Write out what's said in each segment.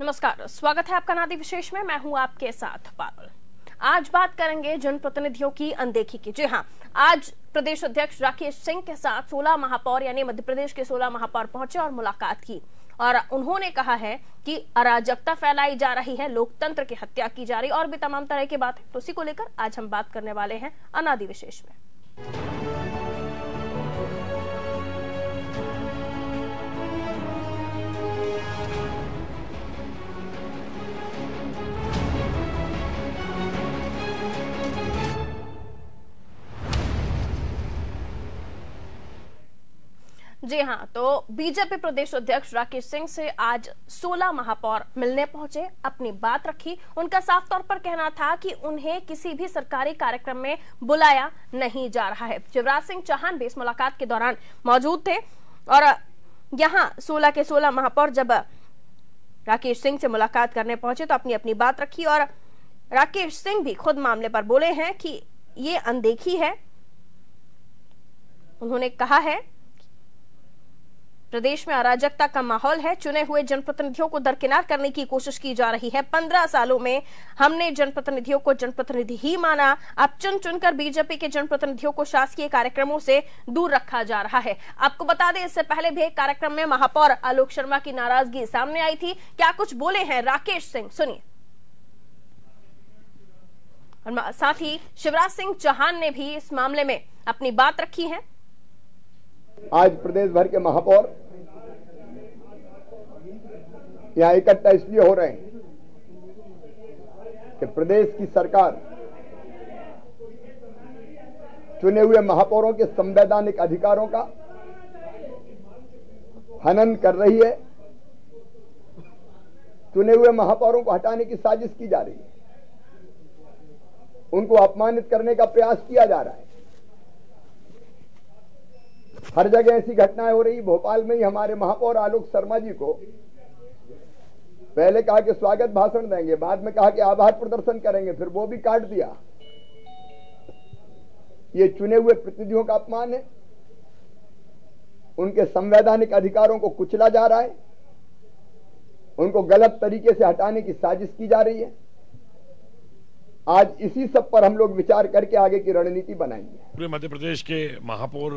नमस्कार, स्वागत है आपका नादी विशेष में। मैं हूं आपके साथ पारुल। आज बात करेंगे जनप्रतिनिधियों की अनदेखी की। जी हां, आज प्रदेश अध्यक्ष राकेश सिंह के साथ 16 महापौर यानी मध्य प्रदेश के 16 महापौर पहुंचे और मुलाकात की और उन्होंने कहा है कि अराजकता फैलाई जा रही है, लोकतंत्र की हत्या की जा रही है और भी तमाम तरह की बात है। तो उसी को लेकर आज हम बात करने वाले हैं अनादि विशेष में। जी हां, तो बीजेपी प्रदेश अध्यक्ष राकेश सिंह से आज 16 महापौर मिलने पहुंचे, अपनी बात रखी। उनका साफ तौर पर कहना था कि उन्हें किसी भी सरकारी कार्यक्रम में बुलाया नहीं जा रहा है। शिवराज सिंह चौहान भी इस मुलाकात के दौरान मौजूद थे और यहां 16 के 16 महापौर जब राकेश सिंह से मुलाकात करने पहुंचे तो अपनी अपनी बात रखी और राकेश सिंह भी खुद मामले पर बोले हैं कि ये अनदेखी है। उन्होंने कहा है प्रदेश में अराजकता का माहौल है, चुने हुए जनप्रतिनिधियों को दरकिनार करने की कोशिश की जा रही है। 15 सालों में हमने जनप्रतिनिधियों को जनप्रतिनिधि ही माना, अब चुन चुनकर बीजेपी के जनप्रतिनिधियों को शासकीय कार्यक्रमों से दूर रखा जा रहा है। आपको बता दें, इससे पहले भी एक कार्यक्रम में महापौर आलोक शर्मा की नाराजगी सामने आई थी। क्या कुछ बोले हैं राकेश सिंह, सुनिए। और साथ ही शिवराज सिंह चौहान ने भी इस मामले में अपनी बात रखी है। आज प्रदेश भर के महापौर यहाँ इकट्ठा इसलिए हो रहे हैं कि प्रदेश की सरकार चुने हुए महापौरों के संवैधानिक अधिकारों का हनन कर रही है। चुने हुए महापौरों को हटाने की साजिश की जा रही है, उनको अपमानित करने का प्रयास किया जा रहा है। हर जगह ऐसी घटनाएं हो रही। भोपाल में ही हमारे महापौर आलोक शर्मा जी को पहले कहा कि स्वागत भाषण देंगे, बाद में कहा कि आभार प्रदर्शन करेंगे, फिर वो भी काट दिया। ये चुने हुए प्रतिनिधियों का अपमान है, उनके संवैधानिक अधिकारों को कुचला जा रहा है, उनको गलत तरीके से हटाने की साजिश की जा रही है। आज इसी सब पर हम लोग विचार करके आगे की रणनीति बनाएंगे। पूरे मध्य प्रदेश के महापौर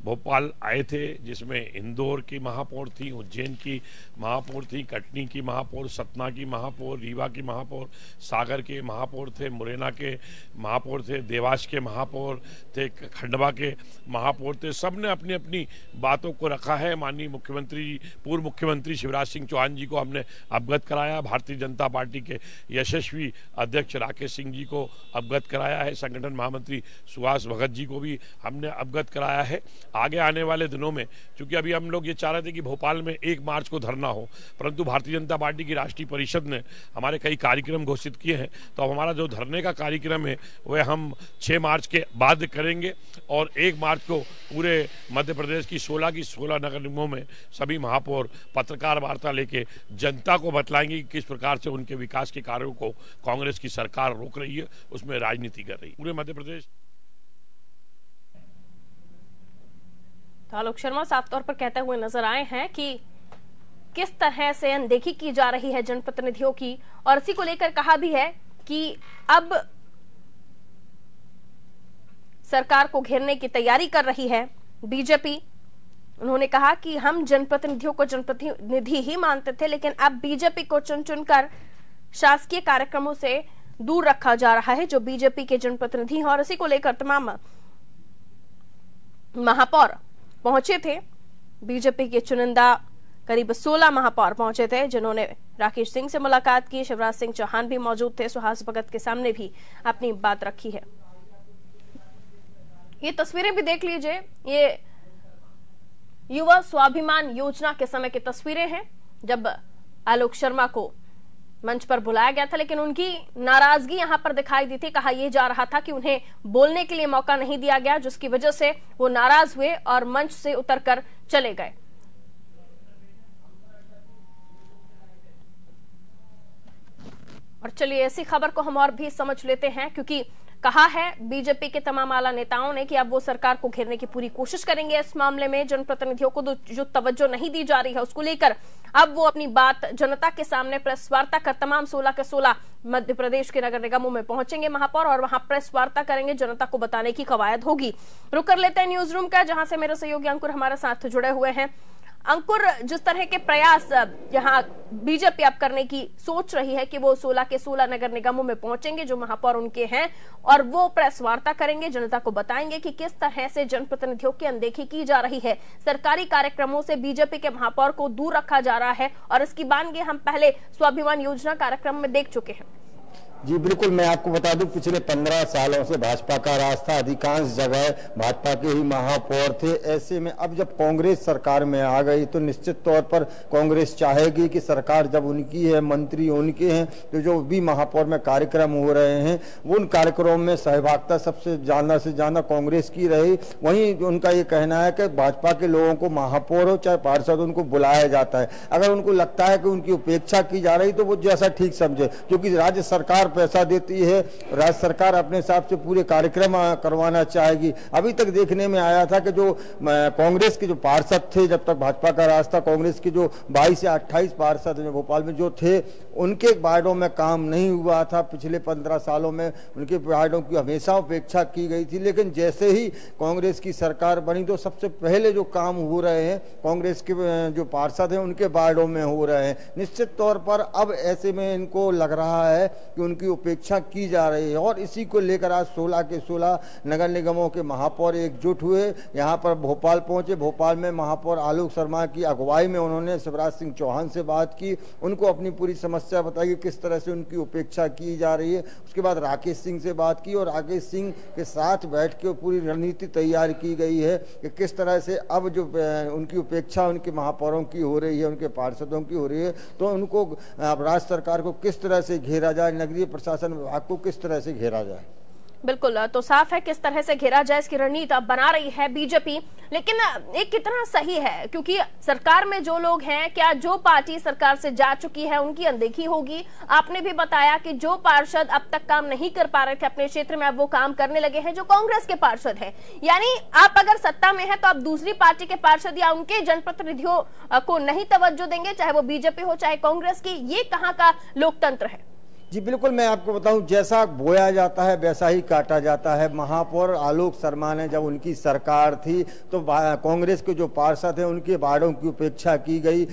भोपाल आए थे, जिसमें इंदौर की महापौर थी, उज्जैन की महापौर थी, कटनी की महापौर, सतना की महापौर, रीवा की महापौर, सागर के महापौर थे, मुरैना के महापौर थे, देवास के महापौर थे, खंडवा के महापौर थे। सब ने अपनी अपनी बातों को रखा है। माननीय मुख्यमंत्री, पूर्व मुख्यमंत्री शिवराज सिंह चौहान जी को हमने अवगत कराया, भारतीय जनता पार्टी के यशस्वी अध्यक्ष राकेश सिंह जी को अवगत कराया है, संगठन महामंत्री सुहास भगत जी को भी हमने अवगत कराया है। आगे आने वाले दिनों में, क्योंकि अभी हम लोग ये चाह रहे थे कि भोपाल में 1 मार्च को धरना हो, परंतु भारतीय जनता पार्टी की राष्ट्रीय परिषद ने हमारे कई कार्यक्रम घोषित किए हैं, तो अब हमारा जो धरने का कार्यक्रम है वह हम 6 मार्च के बाद करेंगे और 1 मार्च को पूरे मध्य प्रदेश की 16 नगर निगमों में सभी महापौर पत्रकार वार्ता लेके जनता को बतलाएंगे कि किस प्रकार से उनके विकास के कार्यों को कांग्रेस की सरकार रोक रही है, उसमें राजनीति कर रही है पूरे मध्य प्रदेश। तो आलोक शर्मा साफ तौर पर कहते हुए नजर आए हैं कि किस तरह से अनदेखी की जा रही है जनप्रतिनिधियों की, और इसी को लेकर कहा भी है कि अब सरकार को घेरने की तैयारी कर रही है बीजेपी। उन्होंने कहा कि हम जनप्रतिनिधियों को जनप्रतिनिधि ही मानते थे, लेकिन अब बीजेपी को चुन चुनकर शासकीय कार्यक्रमों से दूर रखा जा रहा है जो बीजेपी के जनप्रतिनिधि हैं। और इसी को लेकर तमाम महापौर पहुंचे थे। बीजेपी के चुनिंदा करीब 16 महापौर पहुंचे थे, जिन्होंने राकेश सिंह से मुलाकात की। शिवराज सिंह चौहान भी मौजूद थे, सुहास भगत के सामने भी अपनी बात रखी है। ये तस्वीरें भी देख लीजिए, ये युवा स्वाभिमान योजना के समय की तस्वीरें हैं, जब आलोक शर्मा को मंच पर बुलाया गया था, लेकिन उनकी नाराजगी यहां पर दिखाई दी थी। कहा यह जा रहा था कि उन्हें बोलने के लिए मौका नहीं दिया गया, जिसकी वजह से वो नाराज हुए और मंच से उतरकर चले गए। और चलिए ऐसी खबर को हम और भी समझ लेते हैं, क्योंकि कहा है बीजेपी के तमाम आला नेताओं ने कि अब वो सरकार को घेरने की पूरी कोशिश करेंगे। इस मामले में जनप्रतिनिधियों को जो तवज्जो नहीं दी जा रही है उसको लेकर अब वो अपनी बात जनता के सामने प्रेस वार्ता कर तमाम 16 के 16 मध्य प्रदेश के नगर निगमों में पहुंचेंगे महापौर और वहां प्रेस वार्ता करेंगे, जनता को बताने की कवायद होगी। रुक कर लेते हैं न्यूज रूम का, जहां से मेरे सहयोगी अंकुर हमारे साथ जुड़े हुए हैं। अंकुर, जिस तरह के प्रयास यहाँ बीजेपी अब करने की सोच रही है कि वो 16 के 16 नगर निगमों में पहुंचेंगे जो महापौर उनके हैं और वो प्रेस वार्ता करेंगे, जनता को बताएंगे कि किस तरह से जनप्रतिनिधियों की अनदेखी की जा रही है, सरकारी कार्यक्रमों से बीजेपी के महापौर को दूर रखा जा रहा है और इसकी बानगी हम पहले स्वाभिमान योजना कार्यक्रम में देख चुके हैं। जी बिल्कुल, मैं आपको बता दूं पिछले 15 सालों से भाजपा का राज था, अधिकांश जगह भाजपा के ही महापौर थे। ऐसे में अब जब कांग्रेस सरकार में आ गई तो निश्चित तौर पर कांग्रेस चाहेगी कि सरकार जब उनकी है, मंत्री उनके हैं, तो जो भी महापौर में कार्यक्रम हो रहे हैं वो उन कार्यक्रमों में सहभागिता सबसे ज्यादा से ज्यादा कांग्रेस की रही। वहीं उनका ये कहना है कि भाजपा के लोगों को महापौर हो चाहे पार्षद उनको बुलाया जाता है, अगर उनको लगता है कि उनकी उपेक्षा की जा रही तो वो जैसा ठीक समझे, क्योंकि राज्य सरकार पैसा देती है, राज्य सरकार अपने हिसाब से पूरे कार्यक्रम करवाना चाहेगी। अभी तक देखने में आया था कि जो कांग्रेस के जो पार्षद थे, जब तक भाजपा का राज था, कांग्रेस के जो 22 या 28 पार्षद भोपाल में जो थे उनके वार्डों में काम नहीं हुआ था। पिछले 15 सालों में उनके वार्डों की हमेशा उपेक्षा की गई थी, लेकिन जैसे ही कांग्रेस की सरकार बनी तो सबसे पहले जो काम हो रहे हैं कांग्रेस के जो पार्षद हैं उनके वार्डों में हो रहे हैं। निश्चित तौर पर अब ऐसे में इनको लग रहा है कि उनकी उपेक्षा की जा रही है और इसी को लेकर आज 16 के 16 नगर निगमों के महापौर एकजुट हुए, यहाँ पर भोपाल पहुंचे। भोपाल में महापौर आलोक शर्मा की अगुवाई में उन्होंने शिवराज सिंह चौहान से बात की, उनको अपनी पूरी समस्या बताई कि किस तरह से उनकी उपेक्षा की जा रही है। उसके बाद राकेश सिंह से बात की और राकेश सिंह के साथ बैठ के पूरी रणनीति तैयार की गई है कि किस तरह से अब जो उनकी उपेक्षा उनके महापौरों की हो रही है, उनके पार्षदों की हो रही है, तो उनको राज्य सरकार को किस तरह से घेरा जाए, नगरीय प्रशासन विभाग को किस तरह से घेरा जाए। बिल्कुल, तो साफ है किस तरह से घेरा जाए इसकी रणनीति अब बना रही है बीजेपी। लेकिन एक कितना सही है, क्योंकि सरकार में जो लोग हैं, क्या जो पार्टी सरकार से जा चुकी है उनकी अनदेखी होगी? आपने भी बताया कि जो पार्षद अब तक काम नहीं कर पा रहे थे अपने क्षेत्र में, अब वो काम करने लगे हैं जो कांग्रेस के पार्षद हैं। यानी आप अगर सत्ता में है तो आप दूसरी पार्टी के पार्षद या उनके जनप्रतिनिधियों को नहीं तवज्जो देंगे, चाहे वो बीजेपी हो चाहे कांग्रेस की। ये कहाँ का लोकतंत्र है? जी बिल्कुल, मैं आपको बताऊं, जैसा बोया जाता है वैसा ही काटा जाता है। महापौर आलोक शर्मा ने जब उनकी सरकार थी तो कांग्रेस के जो पार्षद हैं उनके वार्डों की उपेक्षा की गई,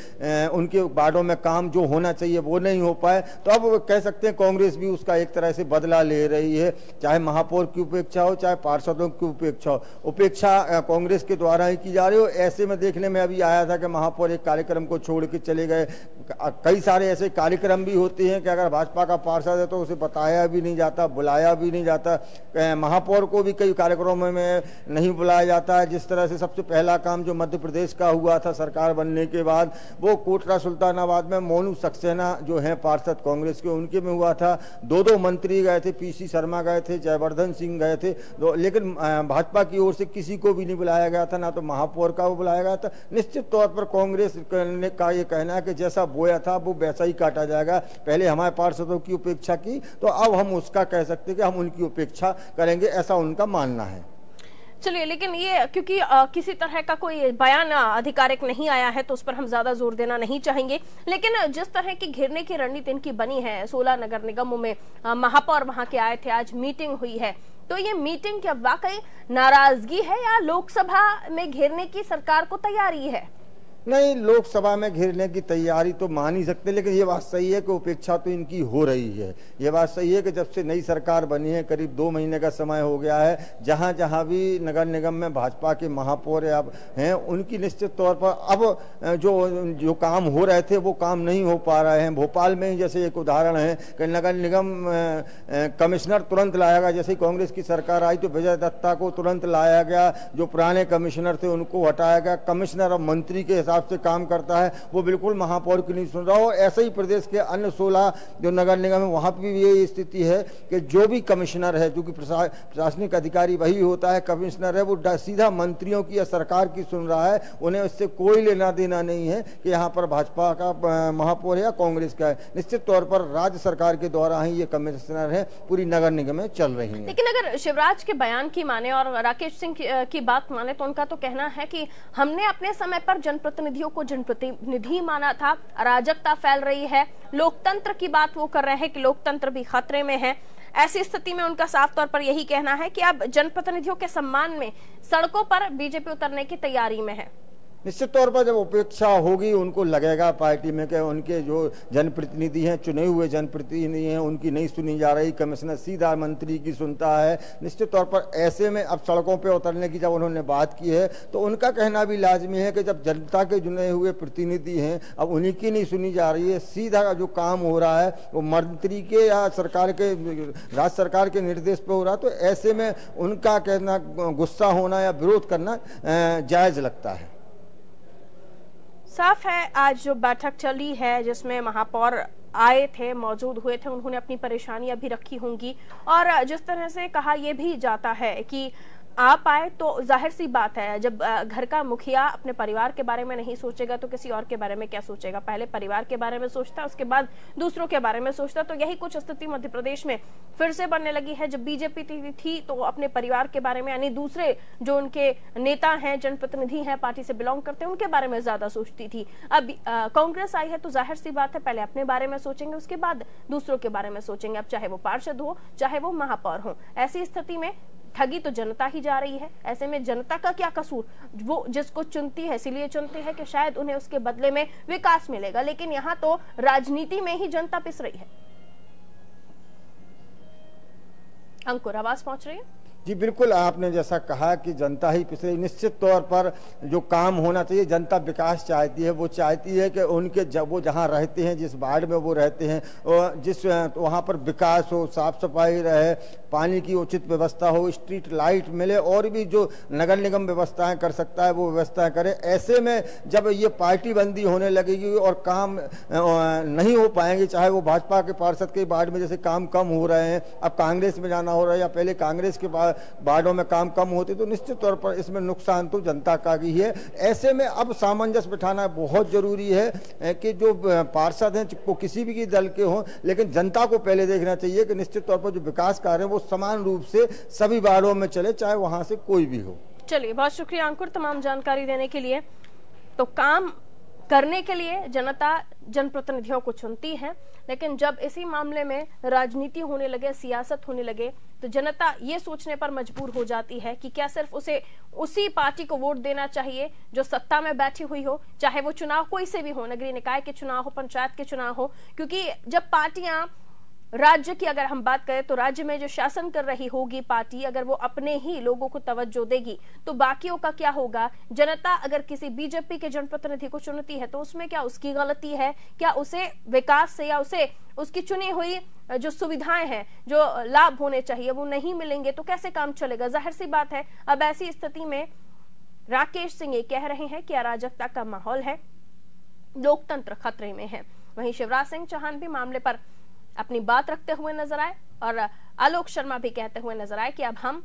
उनके वार्डों में काम जो होना चाहिए वो नहीं हो पाए। तो अब कह सकते हैं कांग्रेस भी उसका एक तरह से बदला ले रही है, चाहे महापौर की उपेक्षा हो चाहे पार्षदों की उपेक्षा हो। उपेक्षा कांग्रेस के द्वारा ही की जा रही हो। ऐसे में देखने में अभी आया था कि महापौर एक कार्यक्रम को छोड़ के चले गए। कई सारे ऐसे कार्यक्रम भी होते हैं कि अगर भाजपा का पार्षद है तो उसे बताया भी नहीं जाता, बुलाया भी नहीं जाता। महापौर को भी कई कार्यक्रमों में नहीं बुलाया जाता है। जिस तरह से सबसे पहला काम जो मध्य प्रदेश का हुआ था सरकार बनने के बाद, वो कोटरा सुल्तानाबाद में मोनू सक्सेना जो है पार्षद कांग्रेस के, उनके में हुआ था। 2 मंत्री गए थे, पीसी शर्मा गए थे, जयवर्धन सिंह गए थे, लेकिन भाजपा की ओर से किसी को भी नहीं बुलाया गया था, ना तो महापौर का वो बुलाया गया था। निश्चित तौर पर कांग्रेस का ये कहना है कि जैसा बोया था वो वैसा ही काटा जाएगा। पहले हमारे पार्षदों की उपेक्षा की तो अब हम उसका कह सकते हैं कि हम उनकी उपेक्षा करेंगे, ऐसा उनका मानना है। चलिए, लेकिन ये क्योंकि किसी तरह का कोई बयान आधिकारिक नहीं आया है तो उस पर हम ज्यादा जोर देना नहीं चाहेंगे। लेकिन जिस तरह की घेरने की रणनीति इनकी बनी है, 16 नगर निगमों में महापौर वहां के आए थे, आज मीटिंग हुई है, तो ये मीटिंग क्या वाकई नाराजगी है या लोकसभा में घेरने की सरकार को तैयारी है? नहीं, लोकसभा में घेरने की तैयारी तो मान ही सकते, लेकिन ये बात सही है कि उपेक्षा तो इनकी हो रही है। ये बात सही है कि जब से नई सरकार बनी है, करीब 2 महीने का समय हो गया है, जहां जहां भी नगर निगम में भाजपा के महापौर हैं उनकी निश्चित तौर पर अब जो काम हो रहे थे वो काम नहीं हो पा रहे हैं। भोपाल में ही जैसे एक उदाहरण है कि नगर निगम कमिश्नर तुरंत लाया गया। जैसे ही कांग्रेस की सरकार आई तो विजय दत्ता को तुरंत लाया गया, जो पुराने कमिश्नर थे उनको हटाया गया। कमिश्नर और मंत्री के हिसाब से काम करता है, वो बिल्कुल महापौर की नहीं सुन रहा हो। ऐसे ही प्रदेश के अन्य 16 जो नगर निगम है वहाँ पर भी ये स्थिति है कि जो भी कमिश्नर है, जो कि प्रशासनिक अधिकारी वही होता है, कमिश्नर है, वो सीधा मंत्रियों की या सरकार की सुन रहा है। उन्हें इससे कोई लेना देना नहीं है कि यहाँ पर भाजपा का महापौर है या कांग्रेस का है। निश्चित तौर पर राज्य सरकार के द्वारा ही ये कमिश्नर है पूरी नगर निगम में चल रही है। लेकिन अगर शिवराज के बयान की माने और राकेश सिंह की बात माने तो उनका तो कहना है कि हमने अपने समय पर जनप्रतिनिधियों को जनप्रतिनिधि माना था, अराजकता फैल रही है, लोकतंत्र की बात वो कर रहे हैं कि लोकतंत्र भी खतरे में है। ऐसी स्थिति में उनका साफ तौर पर यही कहना है कि अब जनप्रतिनिधियों के सम्मान में सड़कों पर बीजेपी उतरने की तैयारी में है। निश्चित तौर पर जब उपेक्षा होगी, उनको लगेगा पार्टी में कि उनके जो जनप्रतिनिधि हैं, चुने हुए जनप्रतिनिधि हैं, उनकी नहीं सुनी जा रही, कमिश्नर सीधा मंत्री की सुनता है। निश्चित तौर पर ऐसे में अब सड़कों पे उतरने की जब उन्होंने बात की है तो उनका कहना भी लाजमी है कि जब जनता के चुने हुए प्रतिनिधि हैं, अब उन्हीं की नहीं सुनी जा रही है, सीधा जो काम हो रहा है वो मंत्री के या सरकार के, राज्य सरकार के निर्देश पर हो रहा है। तो ऐसे में उनका कहना, गुस्सा होना या विरोध करना जायज लगता है। साफ है आज जो बैठक चली है जिसमें महापौर आए थे, मौजूद हुए थे, उन्होंने अपनी परेशानियां भी रखी होंगी और जिस तरह से कहा यह भी जाता है कि आप आए तो जाहिर सी बात है, जब घर का मुखिया अपने परिवार के बारे में नहीं सोचेगा तो किसी और के बारे में क्या सोचेगा। पहले परिवार के बारे में सोचता है, उसके बाद दूसरों के बारे में सोचता। तो यही कुछ स्थिति मध्य प्रदेश में फिर से बनने लगी है। जब बीजेपी थी तो अपने परिवार के बारे में, यानी दूसरे जो उनके नेता हैं, जनप्रतिनिधि हैं, पार्टी से बिलोंग करते हैं, उनके बारे में ज्यादा सोचती थी। अब कांग्रेस आई है तो जाहिर सी बात है पहले अपने बारे में सोचेंगे, उसके बाद दूसरों के बारे में सोचेंगे। अब चाहे वो पार्षद हो, चाहे वो महापौर हो, ऐसी स्थिति में ठगी तो जनता ही जा रही है। ऐसे में जनता का क्या कसूर, वो जिसको चुनती है इसीलिए चुनती है कि शायद उन्हें उसके बदले में विकास मिलेगा। लेकिन यहाँ तो राजनीति में ही जनता पिस रही है। अंकुर, आवाज पहुंच रही है? जी बिल्कुल, आपने जैसा कहा कि जनता ही पिछले, निश्चित तौर पर जो काम होना चाहिए, जनता विकास चाहती है। वो चाहती है कि उनके वो जहाँ रहते हैं, जिस वार्ड में वो रहते हैं, जिस वहाँ पर विकास हो, साफ सफाई रहे, पानी की उचित व्यवस्था हो, स्ट्रीट लाइट मिले, और भी जो नगर निगम व्यवस्थाएं कर सकता है वो व्यवस्थाएं करे। ऐसे में जब ये पार्टी बंदी होने लगेगी और काम नहीं हो पाएंगे, चाहे वो भाजपा के पार्षद के वार्ड में जैसे काम कम हो रहे हैं, अब कांग्रेस में जाना हो रहा है, या पहले कांग्रेस के वार्डों में काम कम होते, तो निश्चित तौर पर इसमें नुकसान तो जनता का ही है। ऐसे में अब सामंजस्य बिठाना बहुत जरूरी है कि जो पार्षद हैं वो किसी भी दल के हों, लेकिन जनता को पहले देखना चाहिए कि निश्चित तौर पर जो विकास कार्य है वो समान रूप से सभी वार्डों में चले, चाहे वहां से कोई भी हो। चलिए, बहुत शुक्रिया अंकुर तमाम जानकारी देने के लिए। तो काम करने के लिए जनता जनप्रतिनिधियों को चुनती है, लेकिन जब इसी मामले में राजनीति होने लगे, सियासत होने लगे, तो जनता ये सोचने पर मजबूर हो जाती है कि क्या सिर्फ उसे उसी पार्टी को वोट देना चाहिए जो सत्ता में बैठी हुई हो, चाहे वो चुनाव कोई से भी हो, नगरीय निकाय के चुनाव हो, पंचायत के चुनाव हो। क्योंकि जब पार्टियां, राज्य की अगर हम बात करें तो राज्य में जो शासन कर रही होगी पार्टी, अगर वो अपने ही लोगों को तवज्जो देगी तो बाकियों का क्या होगा। जनता अगर किसी बीजेपी के जनप्रतिनिधि को चुनती है तो उसमें क्या उसकी गलती है? क्या उसे विकास से या उसे उसकी चुनी हुई जो सुविधाएं हैं, जो लाभ होने चाहिए, वो नहीं मिलेंगे तो कैसे काम चलेगा? जाहिर सी बात है। अब ऐसी स्थिति में राकेश सिंह ये कह रहे हैं कि अराजकता का माहौल है, लोकतंत्र खतरे में है। वहीं शिवराज सिंह चौहान भी मामले पर अपनी बात रखते हुए नजर आए और आलोक शर्मा भी कहते हुए नजर आए कि अब हम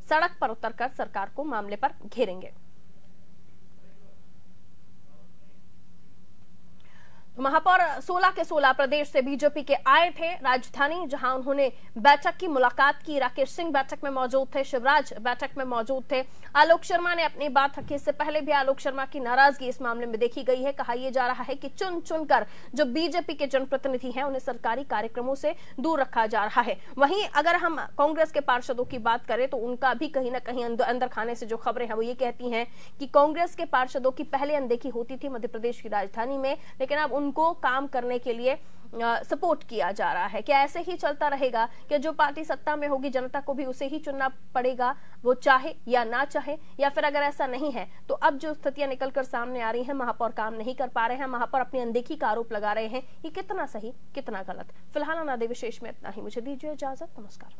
सड़क पर उतरकर सरकार को मामले पर घेरेंगे। महापौर 16 के 16 प्रदेश से बीजेपी के आए थे राजधानी, जहां उन्होंने बैठक की मुलाकात की। राकेश सिंह बैठक में मौजूद थे, शिवराज बैठक में मौजूद थे, आलोक शर्मा ने अपनी बात रखी। इससे पहले भी आलोक शर्मा की नाराजगी इस मामले में देखी गई है। कहा यह जा रहा है कि चुन चुनकर जो बीजेपी के जनप्रतिनिधि हैं उन्हें सरकारी कार्यक्रमों से दूर रखा जा रहा है। वहीं अगर हम कांग्रेस के पार्षदों की बात करें तो उनका भी कहीं ना कहीं अंदर खाने से जो खबरें हैं वो ये कहती हैं कि कांग्रेस के पार्षदों की पहले अनदेखी होती थी मध्य प्रदेश की राजधानी में, लेकिन अब उनको काम करने के लिए सपोर्ट किया जा रहा है। क्या ऐसे ही चलता रहेगा कि जो पार्टी सत्ता में होगी जनता को भी उसे ही चुनना पड़ेगा, वो चाहे या ना चाहे? या फिर अगर ऐसा नहीं है तो अब जो स्थितियां निकलकर सामने आ रही हैं, महापौर काम नहीं कर पा रहे हैं, महापौर अपनी अनदेखी का आरोप लगा रहे हैं, ये कितना सही कितना गलत? फिलहाल अनादि विशेष में इतना ही। मुझे दीजिए इजाजत, नमस्कार।